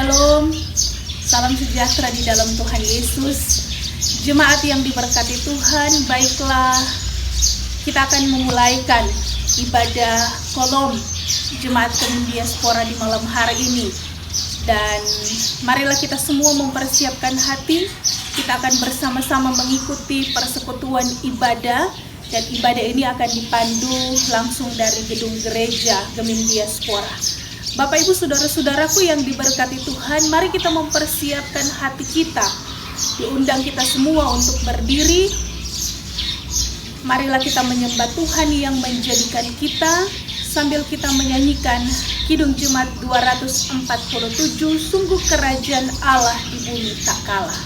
Shalom, salam sejahtera di dalam Tuhan Yesus. Jemaat yang diberkati Tuhan, baiklah kita akan memulaikan ibadah kolom Jemaat Kemin Diaspora di malam hari ini. Dan marilah kita semua mempersiapkan hati, kita akan bersama-sama mengikuti persekutuan ibadah. Dan ibadah ini akan dipandu langsung dari gedung gereja Kemin Diaspora. Bapak Ibu saudara-saudaraku yang diberkati Tuhan, mari kita mempersiapkan hati kita. Diundang kita semua untuk berdiri. Marilah kita menyembah Tuhan yang menjadikan kita, sambil kita menyanyikan Kidung Jemaat 247, Sungguh Kerajaan Allah di Bumi Tak Kalah.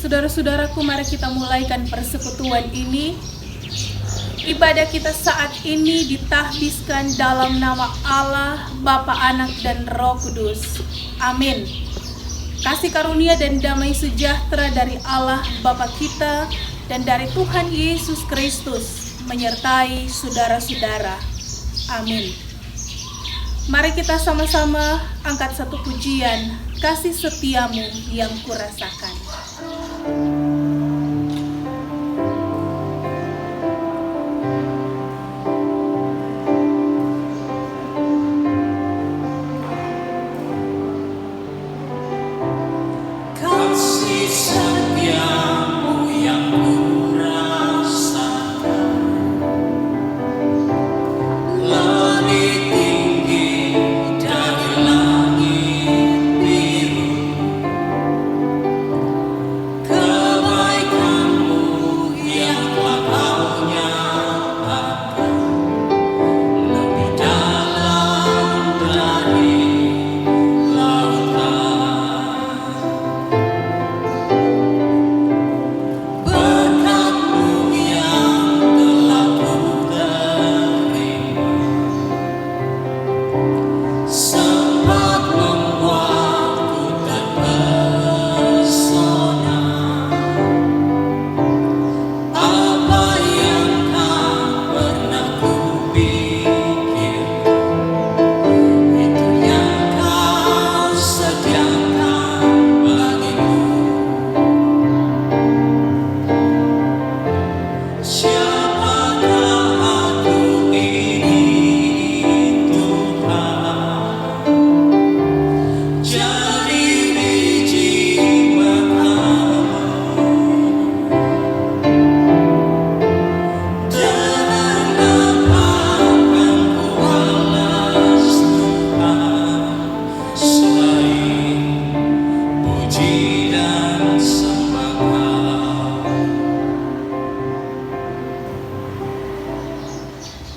Saudara-saudaraku, mari kita mulaikan persekutuan ini. Ibadah kita saat ini ditahbiskan dalam nama Allah, Bapa, Anak, dan Roh Kudus. Amin. Kasih karunia dan damai sejahtera dari Allah Bapa kita dan dari Tuhan Yesus Kristus menyertai saudara-saudara. Amin. Mari kita sama-sama angkat satu pujian, Kasih Setiamu yang Kurasakan.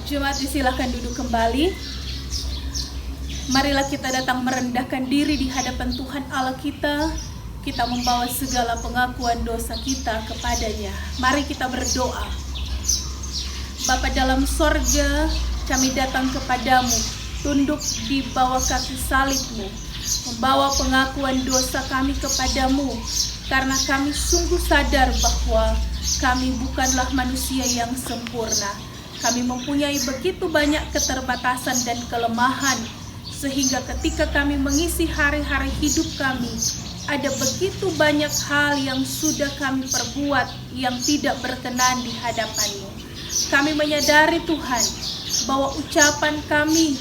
Jemaat disilahkan duduk kembali. Marilah kita datang merendahkan diri di hadapan Tuhan Allah kita. Kita membawa segala pengakuan dosa kita kepadanya. Mari kita berdoa. Bapa dalam sorga, kami datang kepadamu, tunduk di bawah kaki salib-Mu, membawa pengakuan dosa kami kepadamu, karena kami sungguh sadar bahwa kami bukanlah manusia yang sempurna. Kami mempunyai begitu banyak keterbatasan dan kelemahan, sehingga ketika kami mengisi hari-hari hidup kami, ada begitu banyak hal yang sudah kami perbuat yang tidak berkenan di hadapan-Mu. Kami menyadari Tuhan, bahwa ucapan kami,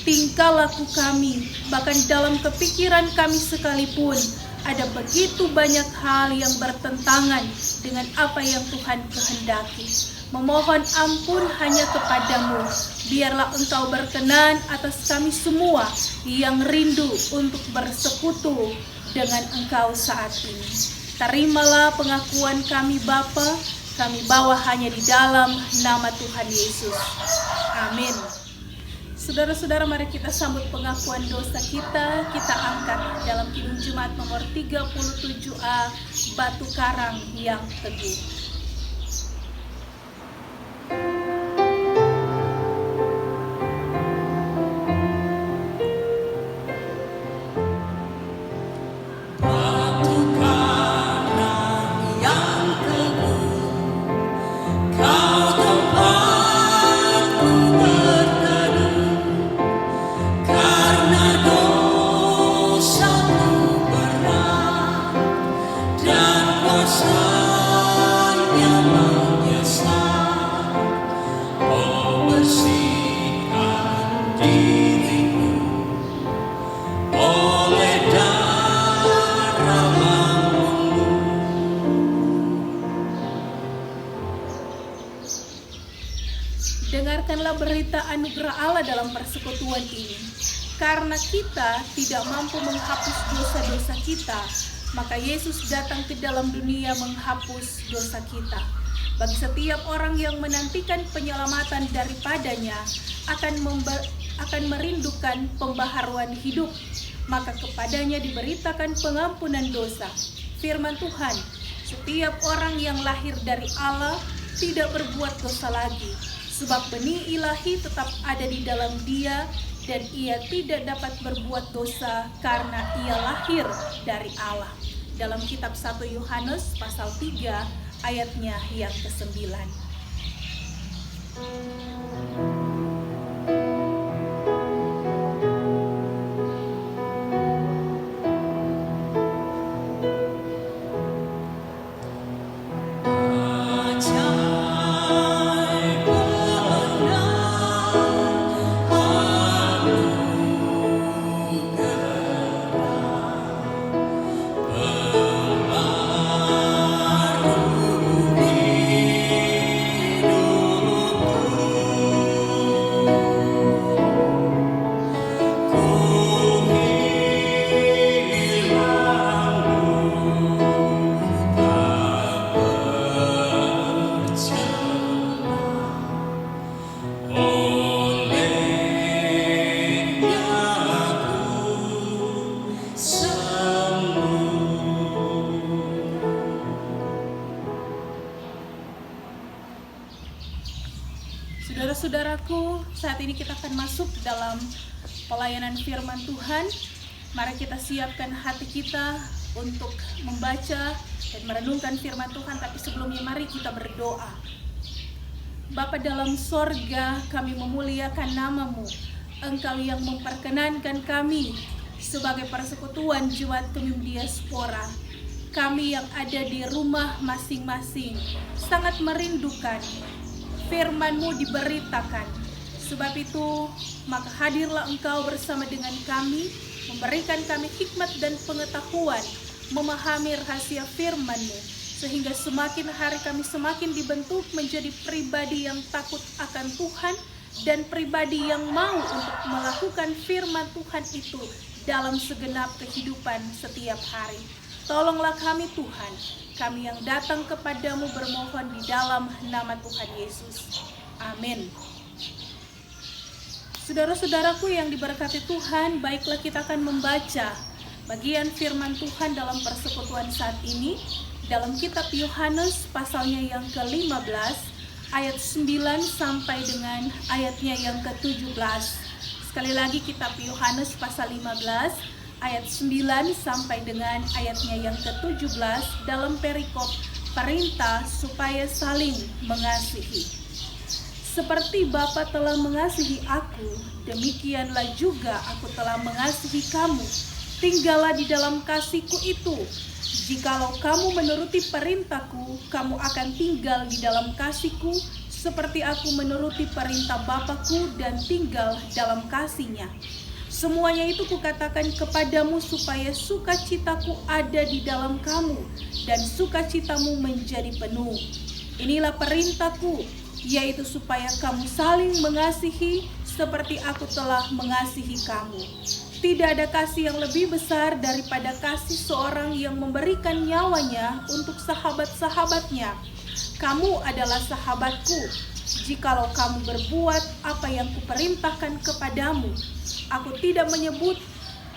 tingkah laku kami, bahkan dalam kepikiran kami sekalipun, ada begitu banyak hal yang bertentangan dengan apa yang Tuhan kehendaki. memohon ampun hanya kepadamu. Biarlah Engkau berkenan atas kami semua yang rindu untuk bersekutu dengan Engkau saat ini. Terimalah pengakuan kami Bapa, kami bawa hanya di dalam nama Tuhan Yesus. Amin. Saudara-saudara, mari kita sambut pengakuan dosa kita. Kita angkat dalam Kidung Jumat nomor 37A, Batu Karang yang Teguh. Dengarkanlah berita anugerah Allah dalam persekutuan ini. Karena kita tidak mampu menghapus dosa-dosa kita, maka Yesus datang ke dalam dunia menghapus dosa kita. Bagi setiap orang yang menantikan penyelamatan daripadanya, akan merindukan pembaharuan hidup, maka kepadanya diberitakan pengampunan dosa. Firman Tuhan, setiap orang yang lahir dari Allah tidak berbuat dosa lagi, sebab benih ilahi tetap ada di dalam dia, dan ia tidak dapat berbuat dosa karena ia lahir dari Allah. Dalam kitab 1 Yohanes pasal 3 ayatnya yang ke-9. Saudara-saudaraku, saat ini kita akan masuk dalam pelayanan firman Tuhan. Mari kita siapkan hati kita untuk membaca dan merenungkan firman Tuhan. Tapi sebelumnya mari kita berdoa. Bapa dalam sorga, kami memuliakan nama-Mu. Engkau yang memperkenankan kami sebagai persekutuan Jemaat Kemim Diaspora. Kami yang ada di rumah masing-masing sangat merindukan firman-Mu diberitakan. Sebab itu, maka hadirlah Engkau bersama dengan kami, memberikan kami hikmat dan pengetahuan, memahami rahasia firman-Mu, sehingga semakin hari kami semakin dibentuk menjadi pribadi yang takut akan Tuhan, dan pribadi yang mau untuk melakukan firman Tuhan itu dalam segenap kehidupan setiap hari. Tolonglah kami Tuhan, kami yang datang kepadamu bermohon di dalam nama Tuhan Yesus. Amin. Saudara-saudaraku yang diberkati Tuhan, baiklah kita akan membaca bagian firman Tuhan dalam persekutuan saat ini dalam kitab Yohanes pasalnya yang ke-15 ayat 9 sampai dengan ayatnya yang ke-17. Sekali lagi kitab Yohanes pasal 15 ayat 9 sampai dengan ayatnya yang ke-17 dalam perikop perintah supaya saling mengasihi. Seperti Bapa telah mengasihi aku, demikianlah juga aku telah mengasihi kamu. Tinggallah di dalam kasih-Ku itu. Jikalau kamu menuruti perintah-Ku, kamu akan tinggal di dalam kasih-Ku, seperti aku menuruti perintah Bapa-Ku dan tinggal dalam kasih-Nya. Semuanya itu kukatakan kepadamu supaya sukacitaku ada di dalam kamu dan sukacitamu menjadi penuh. Inilah perintahku, yaitu supaya kamu saling mengasihi seperti aku telah mengasihi kamu. Tidak ada kasih yang lebih besar daripada kasih seorang yang memberikan nyawanya untuk sahabat-sahabatnya. Kamu adalah sahabatku, jikalau kamu berbuat apa yang kuperintahkan kepadamu. Aku tidak menyebut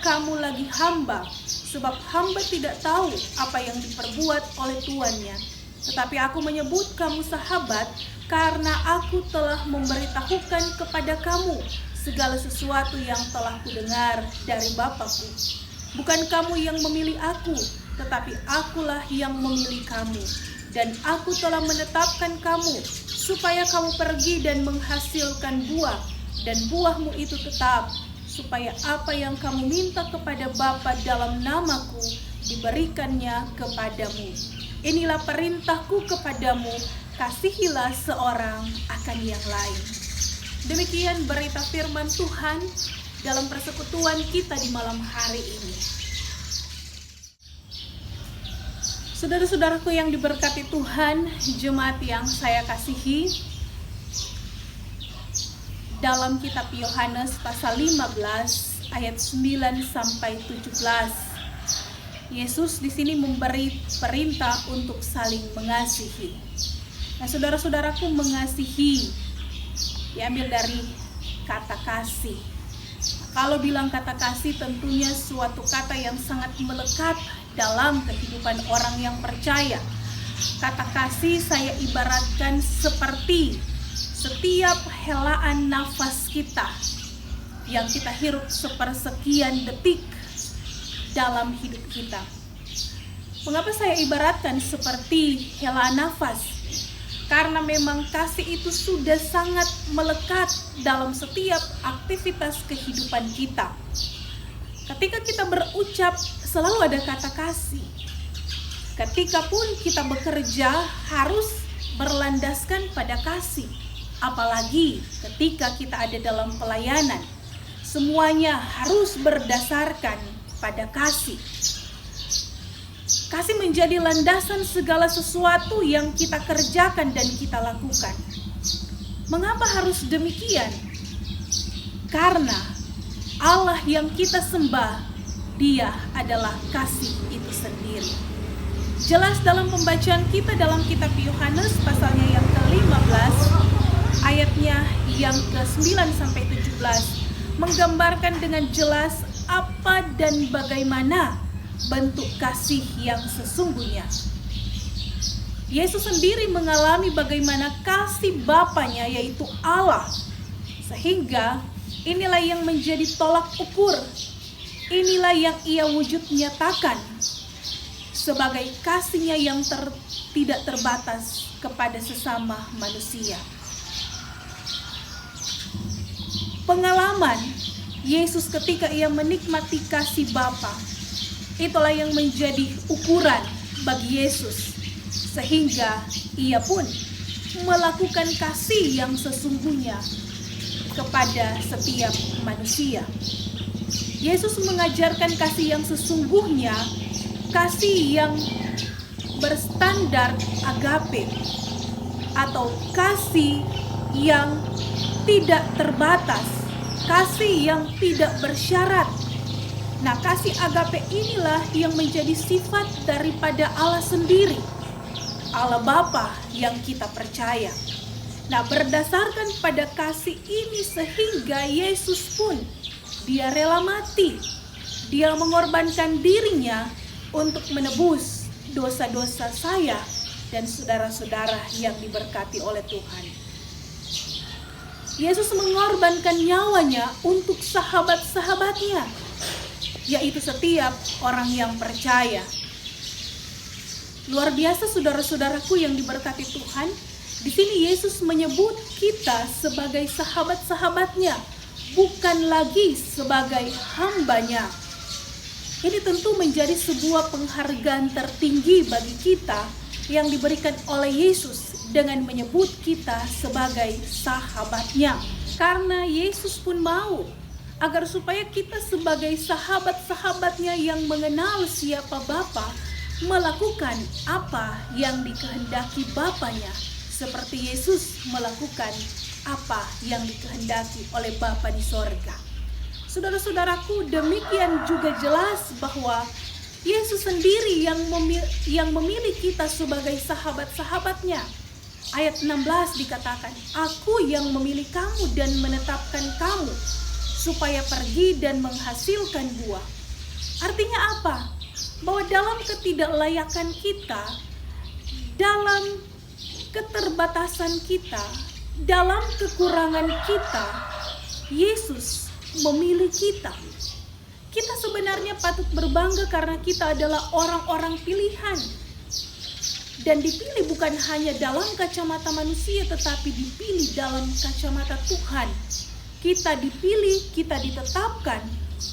kamu lagi hamba, sebab hamba tidak tahu apa yang diperbuat oleh tuannya. Tetapi aku menyebut kamu sahabat, karena aku telah memberitahukan kepada kamu segala sesuatu yang telah kudengar dari Bapa-Ku. Bukan kamu yang memilih aku, tetapi akulah yang memilih kamu. Dan aku telah menetapkan kamu, supaya kamu pergi dan menghasilkan buah, dan buahmu itu tetap, supaya apa yang kamu minta kepada Bapa dalam namaku, diberikannya kepadamu. Inilah perintahku kepadamu, kasihilah seorang akan yang lain. Demikian berita firman Tuhan dalam persekutuan kita di malam hari ini. Saudara-saudaraku yang diberkati Tuhan, jemaat yang saya kasihi, dalam kitab Yohanes pasal 15 ayat 9 sampai 17, Yesus di sini memberi perintah untuk saling mengasihi. Nah, saudara-saudaraku, mengasihi diambil dari kata kasih. Kalau bilang kata kasih, tentunya suatu kata yang sangat melekat dalam kehidupan orang yang percaya. Kata kasih saya ibaratkan seperti setiap helaan nafas kita yang kita hirup sepersekian detik dalam hidup kita. Mengapa saya ibaratkan seperti helaan nafas? Karena memang kasih itu sudah sangat melekat dalam setiap aktivitas kehidupan kita. Ketika kita berucap, selalu ada kata kasih. Ketika pun kita bekerja, harus berlandaskan pada kasih. Apalagi ketika kita ada dalam pelayanan, semuanya harus berdasarkan pada kasih. Kasih menjadi landasan segala sesuatu yang kita kerjakan dan kita lakukan. Mengapa harus demikian? Karena Allah yang kita sembah, Dia adalah kasih itu sendiri. Jelas dalam pembacaan kita dalam kitab Yohanes pasalnya yang ke-15, ayatnya yang ke-9 sampai 17, menggambarkan dengan jelas apa dan bagaimana bentuk kasih yang sesungguhnya. Yesus sendiri mengalami bagaimana kasih Bapanya, yaitu Allah, sehingga inilah yang menjadi tolak ukur, inilah yang Ia wujud nyatakan sebagai kasih-Nya yang tidak terbatas kepada sesama manusia. Pengalaman Yesus ketika Ia menikmati kasih Bapa, itulah yang menjadi ukuran bagi Yesus, sehingga Ia pun melakukan kasih yang sesungguhnya kepada setiap manusia. Yesus mengajarkan kasih yang sesungguhnya, kasih yang berstandar agape, atau kasih yang tidak terbatas, kasih yang tidak bersyarat. Nah, kasih agape inilah yang menjadi sifat daripada Allah sendiri, Allah Bapa yang kita percaya. Nah, berdasarkan pada kasih ini sehingga Yesus pun Dia rela mati. Dia mengorbankan dirinya untuk menebus dosa-dosa saya dan saudara-saudara yang diberkati oleh Tuhan. Yesus mengorbankan nyawanya untuk sahabat-sahabatnya, yaitu setiap orang yang percaya. Luar biasa saudara-saudaraku yang diberkati Tuhan. Di sini Yesus menyebut kita sebagai sahabat-sahabatnya, bukan lagi sebagai hambanya. Ini tentu menjadi sebuah penghargaan tertinggi bagi kita yang diberikan oleh Yesus dengan menyebut kita sebagai sahabatnya. Karena Yesus pun mau agar supaya kita sebagai sahabat-sahabatnya yang mengenal siapa Bapa, melakukan apa yang dikehendaki Bapanya, seperti Yesus melakukan apa yang dikehendaki oleh Bapa di sorga. Saudara-saudaraku, demikian juga jelas bahwa Yesus sendiri yang memilih kita sebagai sahabat-sahabatnya. Ayat 16 dikatakan, "Aku yang memilih kamu dan menetapkan kamu supaya pergi dan menghasilkan buah." Artinya apa? Bahwa dalam ketidaklayakan kita, dalam keterbatasan kita, dalam kekurangan kita, Yesus memilih kita. Kita sebenarnya patut berbangga karena kita adalah orang-orang pilihan. Dan dipilih bukan hanya dalam kacamata manusia, tetapi dipilih dalam kacamata Tuhan. Kita dipilih, kita ditetapkan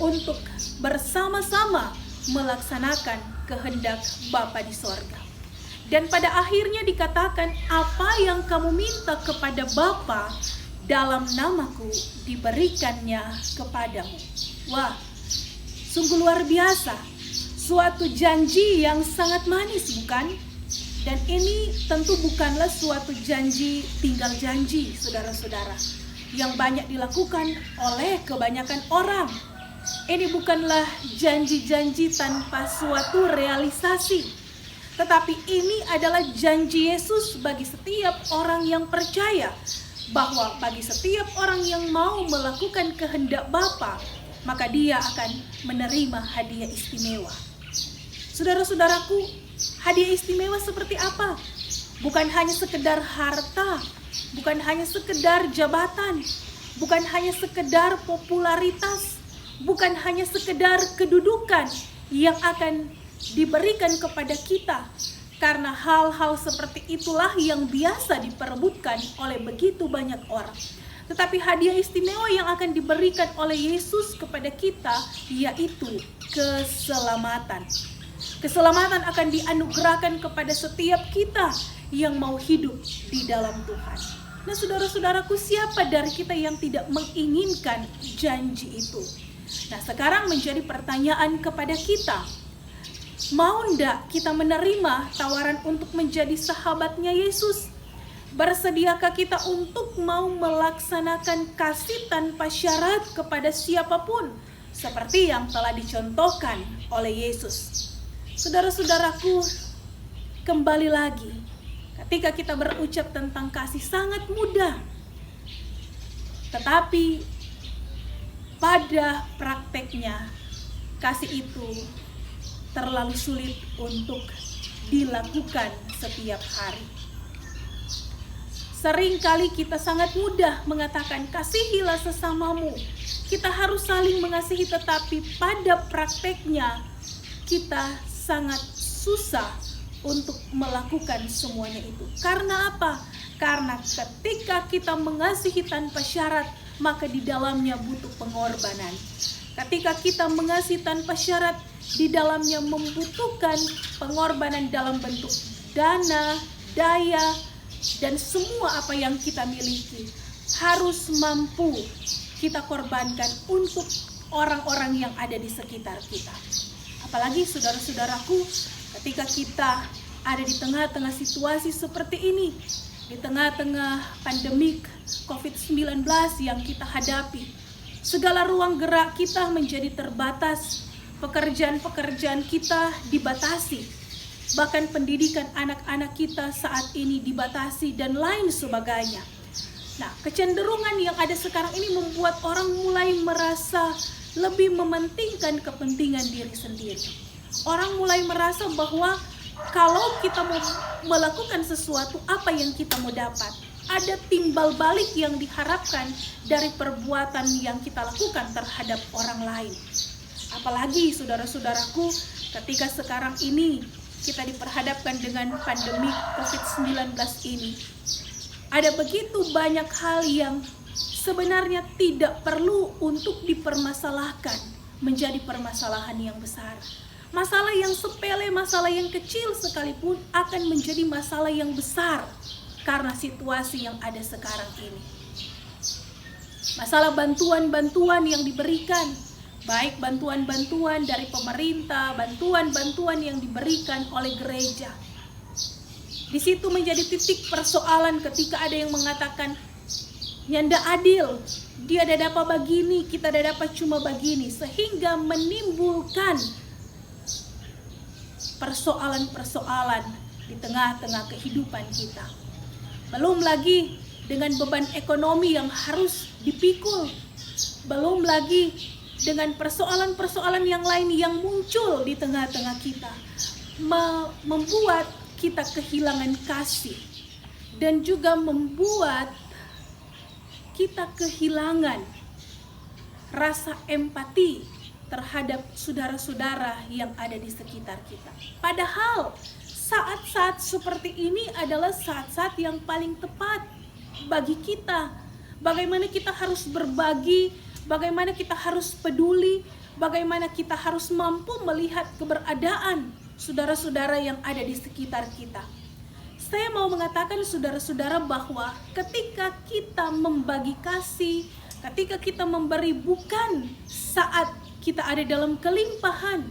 untuk bersama-sama melaksanakan kehendak Bapa di sorga. Dan pada akhirnya dikatakan, apa yang kamu minta kepada Bapa dalam namaku diberikannya kepadamu. Wah, sungguh luar biasa. Suatu janji yang sangat manis, bukan? Dan ini tentu bukanlah suatu janji tinggal janji, saudara-saudara, yang banyak dilakukan oleh kebanyakan orang. Ini bukanlah janji-janji tanpa suatu realisasi, tetapi ini adalah janji Yesus bagi setiap orang yang percaya, bahwa bagi setiap orang yang mau melakukan kehendak Bapa, maka dia akan menerima hadiah istimewa. Saudara-saudaraku, hadiah istimewa seperti apa? Bukan hanya sekedar harta, bukan hanya sekedar jabatan, bukan hanya sekedar popularitas, bukan hanya sekedar kedudukan yang akan diberikan kepada kita. Karena hal-hal seperti itulah yang biasa diperebutkan oleh begitu banyak orang. Tetapi hadiah istimewa yang akan diberikan oleh Yesus kepada kita yaitu keselamatan. Keselamatan akan dianugerahkan kepada setiap kita yang mau hidup di dalam Tuhan. Nah, saudara-saudaraku, siapa dari kita yang tidak menginginkan janji itu? Nah, sekarang menjadi pertanyaan kepada kita. Mau ndak kita menerima tawaran untuk menjadi sahabatnya Yesus? Bersediakah kita untuk mau melaksanakan kasih tanpa syarat kepada siapapun, seperti yang telah dicontohkan oleh Yesus? Saudara-saudaraku, kembali lagi, ketika kita berucap tentang kasih sangat mudah, tetapi pada prakteknya kasih itu terlalu sulit untuk dilakukan setiap hari. Seringkali kita sangat mudah mengatakan kasihilah sesamamu, kita harus saling mengasihi, tetapi pada prakteknya kita sangat susah untuk melakukan semuanya itu. Karena apa? Karena ketika kita mengasihi tanpa syarat, maka di dalamnya butuh pengorbanan. Ketika kita mengasihi tanpa syarat, di dalamnya membutuhkan pengorbanan dalam bentuk dana, daya, dan semua apa yang kita miliki harus mampu kita korbankan untuk orang-orang yang ada di sekitar kita. Apalagi saudara-saudaraku, ketika kita ada di tengah-tengah situasi seperti ini, di tengah-tengah pandemik COVID-19 yang kita hadapi, segala ruang gerak kita menjadi terbatas, pekerjaan-pekerjaan kita dibatasi, bahkan pendidikan anak-anak kita saat ini dibatasi dan lain sebagainya. Nah, kecenderungan yang ada sekarang ini membuat orang mulai merasa lebih mementingkan kepentingan diri sendiri. Orang mulai merasa bahwa kalau kita mau melakukan sesuatu, apa yang kita mau dapat? Ada timbal balik yang diharapkan dari perbuatan yang kita lakukan terhadap orang lain. Apalagi saudara-saudaraku, ketika sekarang ini kita diperhadapkan dengan pandemi COVID-19 ini, ada begitu banyak hal yang sebenarnya tidak perlu untuk dipermasalahkan menjadi permasalahan yang besar. Masalah yang sepele, masalah yang kecil sekalipun akan menjadi masalah yang besar karena situasi yang ada sekarang ini. Masalah bantuan-bantuan yang diberikan, baik bantuan-bantuan dari pemerintah, bantuan-bantuan yang diberikan oleh gereja. Di situ menjadi titik persoalan ketika ada yang mengatakan nyanda adil, dia ada dapat begini, kita ada dapat cuma begini, sehingga menimbulkan persoalan-persoalan di tengah-tengah kehidupan kita. Belum lagi dengan beban ekonomi yang harus dipikul, belum lagi dengan persoalan-persoalan yang lain yang muncul di tengah-tengah kita, membuat kita kehilangan kasih dan juga membuat kita kehilangan rasa empati terhadap saudara-saudara yang ada di sekitar kita. Padahal saat-saat seperti ini adalah saat-saat yang paling tepat bagi kita. Bagaimana kita harus berbagi, bagaimana kita harus peduli, bagaimana kita harus mampu melihat keberadaan saudara-saudara yang ada di sekitar kita. Saya mau mengatakan saudara-saudara bahwa ketika kita membagi kasih, ketika kita memberi bukan saat kita ada dalam kelimpahan,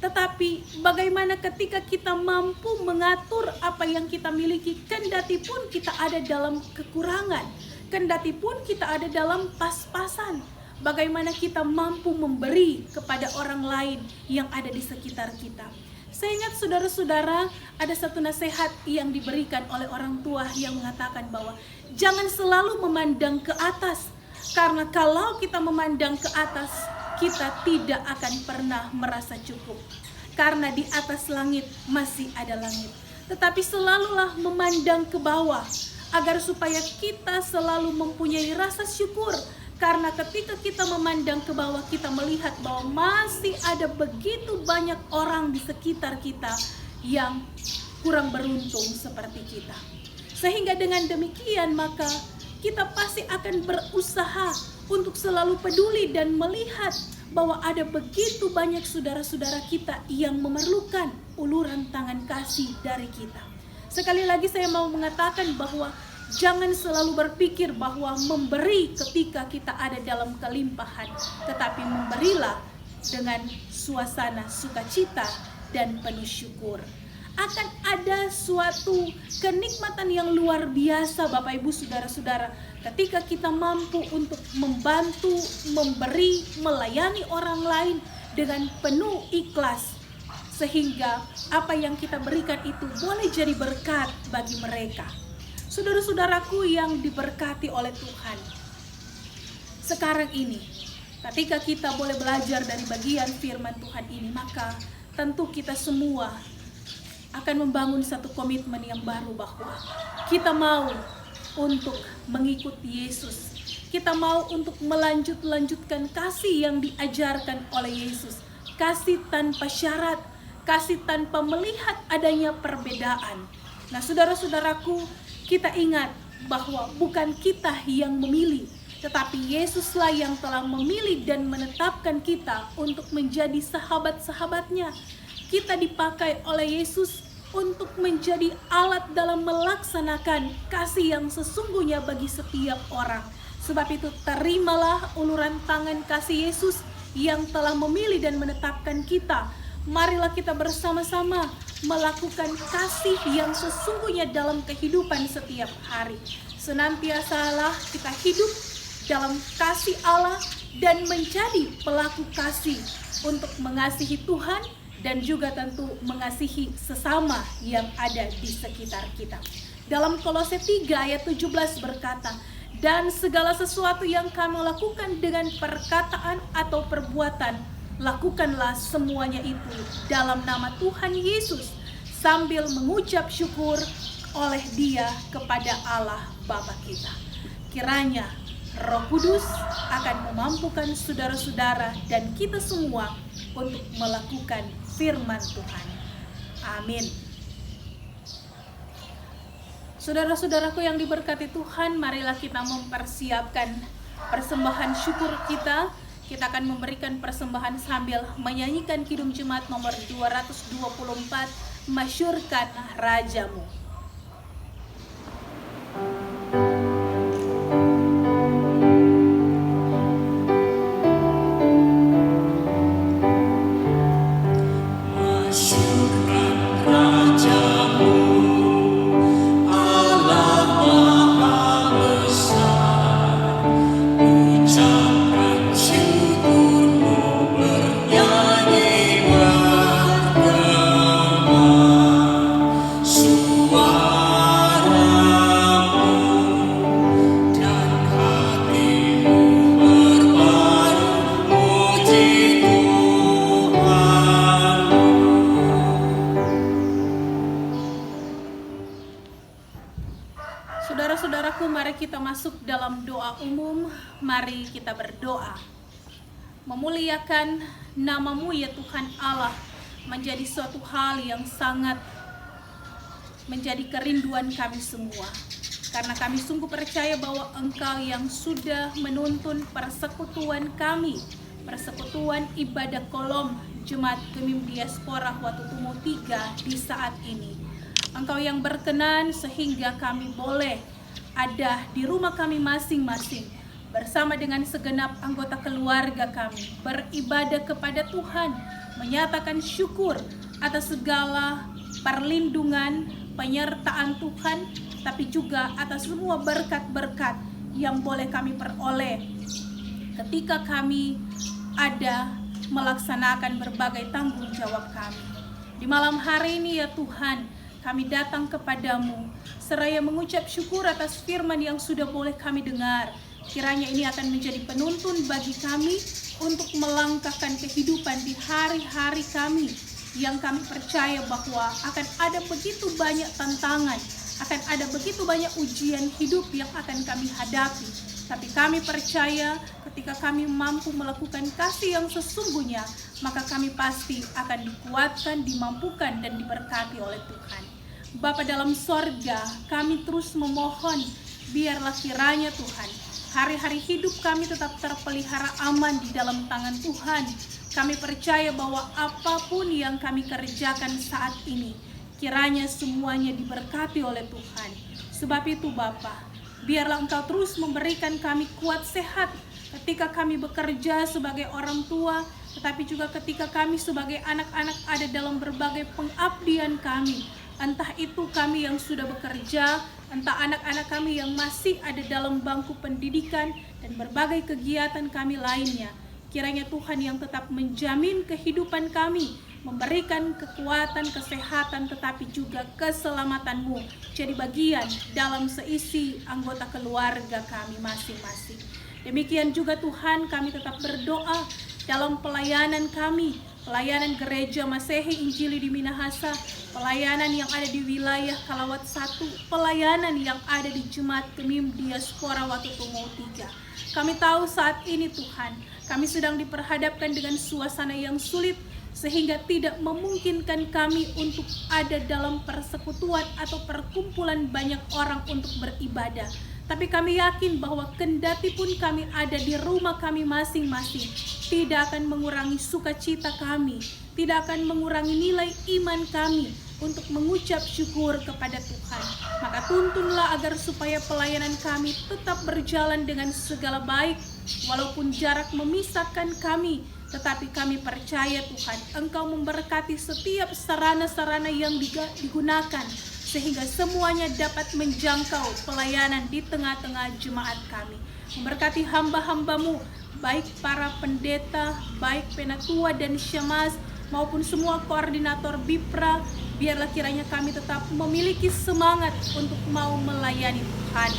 tetapi bagaimana ketika kita mampu mengatur apa yang kita miliki, kendati pun kita ada dalam kekurangan, kendati pun kita ada dalam pas-pasan, bagaimana kita mampu memberi kepada orang lain yang ada di sekitar kita. Saya ingat saudara-saudara, ada satu nasihat yang diberikan oleh orang tua yang mengatakan bahwa jangan selalu memandang ke atas, karena kalau kita memandang ke atas, kita tidak akan pernah merasa cukup. Karena di atas langit masih ada langit. Tetapi selalulah memandang ke bawah, agar supaya kita selalu mempunyai rasa syukur. Karena ketika kita memandang ke bawah, kita melihat bahwa masih ada begitu banyak orang di sekitar kita yang kurang beruntung seperti kita. Sehingga dengan demikian maka kita pasti akan berusaha untuk selalu peduli dan melihat bahwa ada begitu banyak saudara-saudara kita yang memerlukan uluran tangan kasih dari kita. Sekali lagi saya mau mengatakan bahwa jangan selalu berpikir bahwa memberi ketika kita ada dalam kelimpahan, tetapi memberilah dengan suasana sukacita dan penuh syukur. Akan ada suatu kenikmatan yang luar biasa Bapak Ibu Saudara-saudara ketika kita mampu untuk membantu, memberi, melayani orang lain dengan penuh ikhlas, sehingga apa yang kita berikan itu boleh jadi berkat bagi mereka. Saudara-saudaraku yang diberkati oleh Tuhan, sekarang ini ketika kita boleh belajar dari bagian firman Tuhan ini, maka tentu kita semua akan membangun satu komitmen yang baru bahwa kita mau untuk mengikuti Yesus. Kita mau untuk melanjutkan kasih yang diajarkan oleh Yesus. Kasih tanpa syarat, kasih tanpa melihat adanya perbedaan. Nah, saudara-saudaraku, kita ingat bahwa bukan kita yang memilih, tetapi Yesuslah yang telah memilih dan menetapkan kita untuk menjadi sahabat-sahabatnya. Kita dipakai oleh Yesus untuk menjadi alat dalam melaksanakan kasih yang sesungguhnya bagi setiap orang. Sebab itu terimalah uluran tangan kasih Yesus yang telah memilih dan menetapkan kita. Marilah kita bersama-sama melakukan kasih yang sesungguhnya dalam kehidupan setiap hari. Senantiasalah kita hidup dalam kasih Allah dan menjadi pelaku kasih untuk mengasihi Tuhan dan juga tentu mengasihi sesama yang ada di sekitar kita. Dalam Kolose 3 ayat 17 berkata, dan segala sesuatu yang kamu lakukan dengan perkataan atau perbuatan, lakukanlah semuanya itu dalam nama Tuhan Yesus, sambil mengucap syukur oleh Dia kepada Allah Bapa kita. Kiranya Roh Kudus akan memampukan saudara-saudara dan kita semua untuk melakukan firman Tuhan. Amin. Saudara-saudaraku yang diberkati Tuhan, marilah kita mempersiapkan persembahan syukur kita. Kita akan memberikan persembahan sambil menyanyikan Kidung Jemaat nomor 224, Masyurkan Rajamu. Masyurkan Rajamu. masuk dalam doa umum. Mari kita berdoa. Memuliakan nama-Mu ya Tuhan Allah menjadi suatu hal yang sangat menjadi kerinduan kami semua. Karena kami sungguh percaya bahwa Engkau yang sudah menuntun persekutuan kami, persekutuan ibadah kolom Jemaat Gemim Diaspora Watutumo 3 di saat ini. Engkau yang berkenan sehingga kami boleh ada di rumah kami masing-masing bersama dengan segenap anggota keluarga kami, beribadah kepada Tuhan, menyatakan syukur atas segala perlindungan, penyertaan Tuhan, tapi juga atas semua berkat-berkat yang boleh kami peroleh ketika kami ada melaksanakan berbagai tanggung jawab kami. Di malam hari ini ya Tuhan, kami datang kepadamu seraya mengucap syukur atas firman yang sudah boleh kami dengar. Kiranya ini akan menjadi penuntun bagi kami untuk melangkahkan kehidupan di hari-hari kami yang kami percaya bahwa akan ada begitu banyak tantangan, akan ada begitu banyak ujian hidup yang akan kami hadapi. Tapi kami percaya ketika kami mampu melakukan kasih yang sesungguhnya, maka kami pasti akan dikuatkan, dimampukan, dan diberkati oleh Tuhan. Bapa dalam sorga, kami terus memohon, biarlah kiranya Tuhan, hari-hari hidup kami tetap terpelihara aman di dalam tangan Tuhan. Kami percaya bahwa apapun yang kami kerjakan saat ini, kiranya semuanya diberkati oleh Tuhan. Sebab itu Bapa, biarlah Engkau terus memberikan kami kuat sehat ketika kami bekerja sebagai orang tua, tetapi juga ketika kami sebagai anak-anak ada dalam berbagai pengabdian kami. Entah itu kami yang sudah bekerja, entah anak-anak kami yang masih ada dalam bangku pendidikan dan berbagai kegiatan kami lainnya. Kiranya Tuhan yang tetap menjamin kehidupan kami, memberikan kekuatan, kesehatan, tetapi juga keselamatan-Mu jadi bagian dalam seisi anggota keluarga kami masing-masing. Demikian juga Tuhan, kami tetap berdoa dalam pelayanan kami, pelayanan Gereja Masehi Injili di Minahasa, pelayanan yang ada di wilayah Kalawat 1, pelayanan yang ada di Jemaat Gemim Diaspora Watutumo 3. Kami tahu saat ini Tuhan, kami sedang diperhadapkan dengan suasana yang sulit, sehingga tidak memungkinkan kami untuk ada dalam persekutuan atau perkumpulan banyak orang untuk beribadah. Tapi kami yakin bahwa kendati pun kami ada di rumah kami masing-masing, tidak akan mengurangi sukacita kami, tidak akan mengurangi nilai iman kami untuk mengucap syukur kepada Tuhan. Maka tuntunlah agar supaya pelayanan kami tetap berjalan dengan segala baik, walaupun jarak memisahkan kami, tetapi kami percaya Tuhan, Engkau memberkati setiap sarana-sarana yang digunakan, sehingga semuanya dapat menjangkau pelayanan di tengah-tengah jemaat kami. Memberkati hamba-hamba-Mu, baik para pendeta, baik penatua dan syemaz, maupun semua koordinator BIPRA, biarlah kiranya kami tetap memiliki semangat untuk mau melayani Tuhan.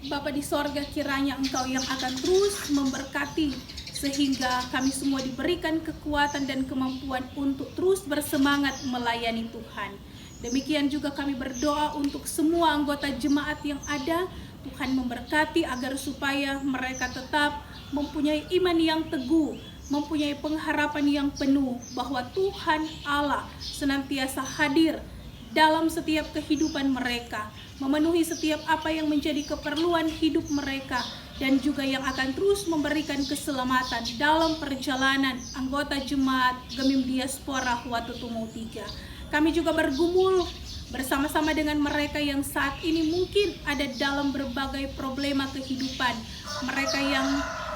Bapa di sorga, kiranya Engkau yang akan terus memberkati, sehingga kami semua diberikan kekuatan dan kemampuan untuk terus bersemangat melayani Tuhan. Demikian juga kami berdoa untuk semua anggota jemaat yang ada, Tuhan memberkati agar supaya mereka tetap mempunyai iman yang teguh, mempunyai pengharapan yang penuh bahwa Tuhan Allah senantiasa hadir dalam setiap kehidupan mereka, memenuhi setiap apa yang menjadi keperluan hidup mereka, dan juga yang akan terus memberikan keselamatan dalam perjalanan anggota jemaat Gemim Diaspora Watutumo 3. Kami juga bergumul bersama-sama dengan mereka yang saat ini mungkin ada dalam berbagai problema kehidupan, mereka yang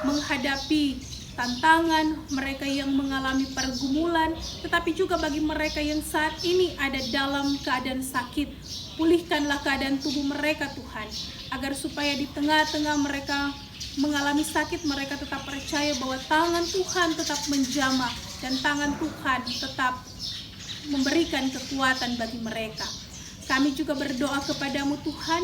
menghadapi tantangan, mereka yang mengalami pergumulan, tetapi juga bagi mereka yang saat ini ada dalam keadaan sakit. Pulihkanlah keadaan tubuh mereka Tuhan, agar supaya di tengah-tengah mereka mengalami sakit, mereka tetap percaya bahwa tangan Tuhan tetap menjamah dan tangan Tuhan tetap memberikan kekuatan bagi mereka. Kami juga berdoa kepadamu Tuhan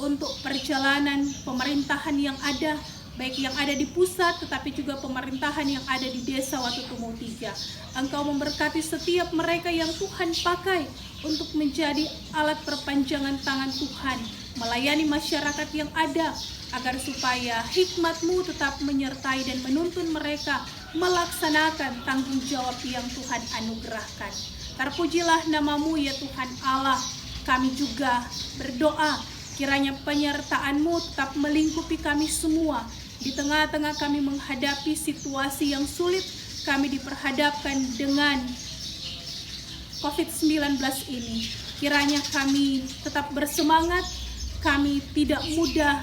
untuk perjalanan pemerintahan yang ada, baik yang ada di pusat tetapi juga pemerintahan yang ada di desa Watutumo 3. Engkau memberkati setiap mereka yang Tuhan pakai untuk menjadi alat perpanjangan tangan Tuhan melayani masyarakat yang ada, agar supaya hikmat-Mu tetap menyertai dan menuntun mereka melaksanakan tanggung jawab yang Tuhan anugerahkan. Terpujilah nama-Mu ya Tuhan Allah. Kami juga berdoa kiranya penyertaan-Mu tetap melingkupi kami semua. Di tengah-tengah kami menghadapi situasi yang sulit, kami diperhadapkan dengan COVID-19 ini. Kiranya kami tetap bersemangat, kami tidak mudah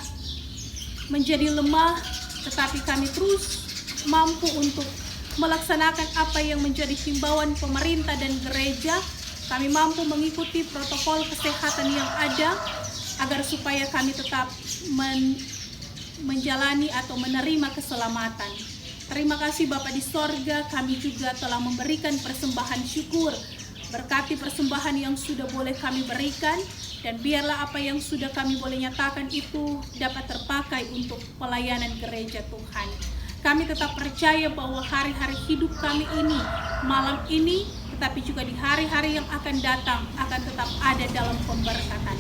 menjadi lemah, tetapi kami terus mampu untuk melaksanakan apa yang menjadi himbauan pemerintah dan gereja. Kami mampu mengikuti protokol kesehatan yang ada, agar supaya kami tetap menjalani atau menerima keselamatan. Terima kasih Bapa di sorga, kami juga telah memberikan persembahan syukur. Berkati persembahan yang sudah boleh kami berikan, dan biarlah apa yang sudah kami boleh nyatakan itu dapat terpakai untuk pelayanan gereja Tuhan. Kami tetap percaya bahwa hari-hari hidup kami ini, malam ini, tetapi juga di hari-hari yang akan datang akan tetap ada dalam pemberkatan.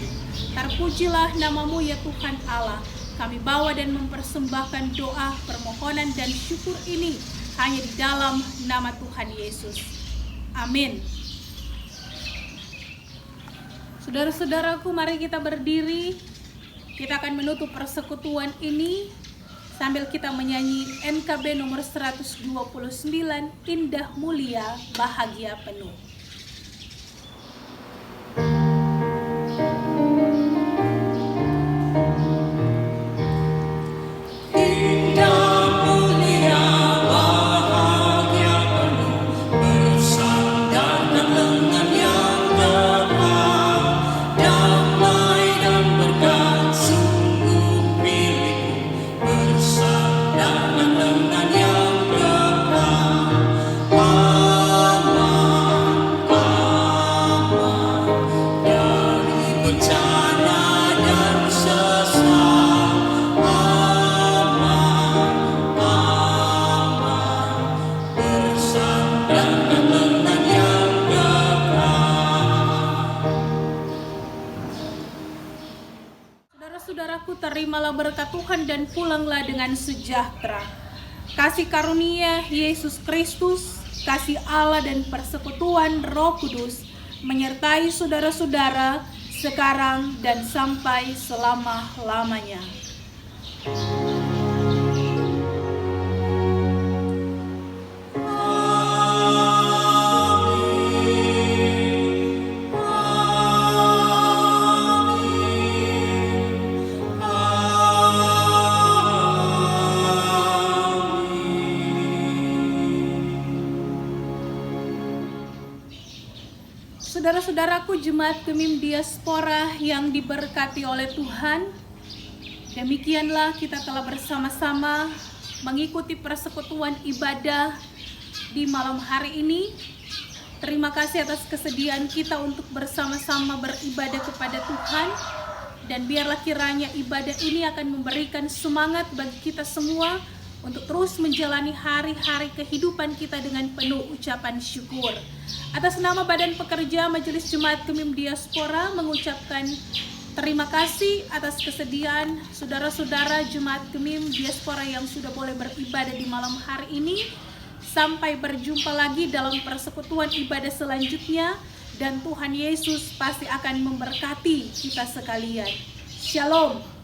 Terpujilah nama-Mu ya Tuhan Allah. Kami bawa dan mempersembahkan doa, permohonan, dan syukur ini hanya di dalam nama Tuhan Yesus. Amin. Saudara-saudaraku, mari kita berdiri. Kita akan menutup persekutuan ini sambil kita menyanyi NKB nomor 129, Indah Mulia Bahagia Penuh. Saudaraku, terimalah berkat Tuhan dan pulanglah dengan sejahtera. Kasih karunia Yesus Kristus, kasih Allah dan persekutuan Roh Kudus menyertai saudara-saudara sekarang dan sampai selama-lamanya. Saudara-saudaraku, jemaat Gemim Diaspora yang diberkati oleh Tuhan, demikianlah kita telah bersama-sama mengikuti persekutuan ibadah di malam hari ini. Terima kasih atas kesediaan kita untuk bersama-sama beribadah kepada Tuhan, dan biarlah kiranya ibadah ini akan memberikan semangat bagi kita semua untuk terus menjalani hari-hari kehidupan kita dengan penuh ucapan syukur. Atas nama Badan Pekerja Majelis Jemaat Gemim Diaspora mengucapkan terima kasih atas kesediaan saudara-saudara Jemaat Gemim Diaspora yang sudah boleh beribadah di malam hari ini. Sampai berjumpa lagi dalam persekutuan ibadah selanjutnya, dan Tuhan Yesus pasti akan memberkati kita sekalian. Shalom.